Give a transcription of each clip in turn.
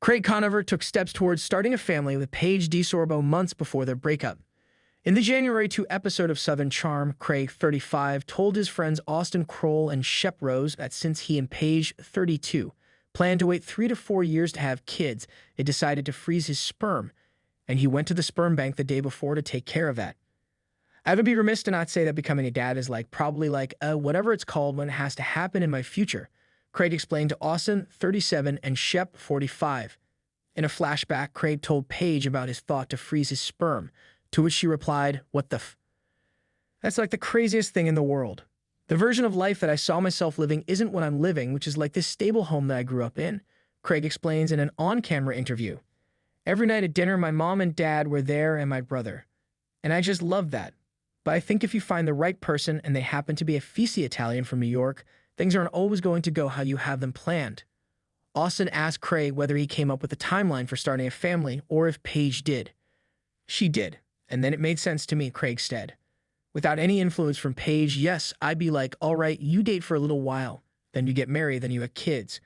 Craig Conover took steps towards starting a family with Paige DeSorbo months before their breakup. In the January 2 episode of Southern Charm, Craig, 35, told his friends Austin Kroll and Shep Rose that since he and Paige, 32, planned to wait 3 to 4 years to have kids, they decided to freeze his sperm, and he went to the sperm bank the day before to take care of that. I would be remiss to not say that becoming a dad is probably like whatever it's called when it has to happen in my future, Craig explained to Austin, 37, and Shep, 45. In a flashback, Craig told Paige about his thought to freeze his sperm, to which she replied, "What the f?" That's like the craziest thing in the world. The version of life that I saw myself living isn't what I'm living, which is like this stable home that I grew up in, Craig explains in an on-camera interview. Every night at dinner, my mom and dad were there and my brother. And I just loved that. But I think if you find the right person and they happen to be a Fisi Italian from New York, things aren't always going to go how you have them planned. Austin asked Craig whether he came up with a timeline for starting a family or if Paige did. She did, and then it made sense to me, Craig said. Without any influence from Paige, yes, I'd be like, all right, you date for a little while, then you get married, then you have kids.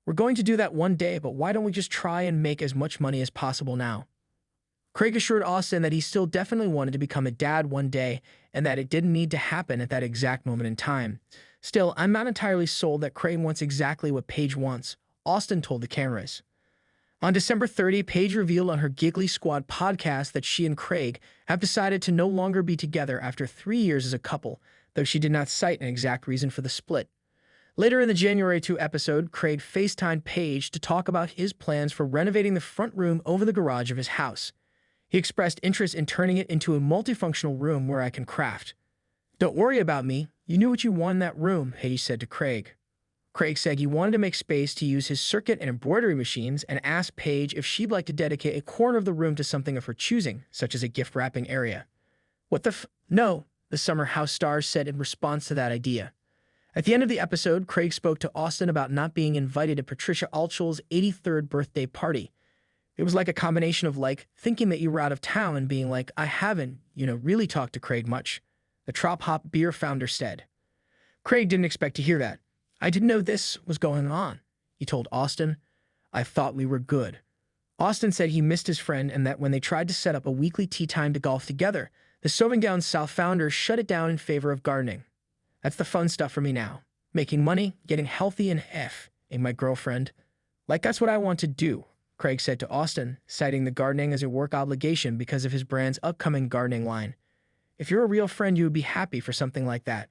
We're going to do that one day, but why don't we just try and make as much money as possible now? Craig assured Austin that he still definitely wanted to become a dad one day and that it didn't need to happen at that exact moment in time. Still, I'm not entirely sold that Craig wants exactly what Paige wants, Austin told the cameras. On December 30, Paige revealed on her Giggly Squad podcast that she and Craig have decided to no longer be together after 3 years as a couple, though she did not cite an exact reason for the split. Later in the January 2 episode, Craig FaceTimed Paige to talk about his plans for renovating the front room over the garage of his house. He expressed interest in turning it into a multifunctional room where I can craft. Don't worry about me. You knew what you wanted in that room, Paige said to Craig. Craig said he wanted to make space to use his circuit and embroidery machines and asked Paige if she'd like to dedicate a corner of the room to something of her choosing, such as a gift wrapping area. What the f? No, the Summer House stars said in response to that idea. At the end of the episode, Craig spoke to Austin about not being invited to Patricia Altschul's 83rd birthday party. It was like a combination of thinking that you were out of town and being like, I haven't, really talked to Craig much, the Trop Hop beer founder said. Craig didn't expect to hear that. I didn't know this was going on, he told Austin. I thought we were good. Austin said he missed his friend and that when they tried to set up a weekly tea time to golf together, the Sovingdown South founder shut it down in favor of gardening. That's the fun stuff for me now. Making money, getting healthy, and ain't my girlfriend. That's what I want to do, Craig said to Austin, citing the gardening as a work obligation because of his brand's upcoming gardening line. If you're a real friend, you would be happy for something like that.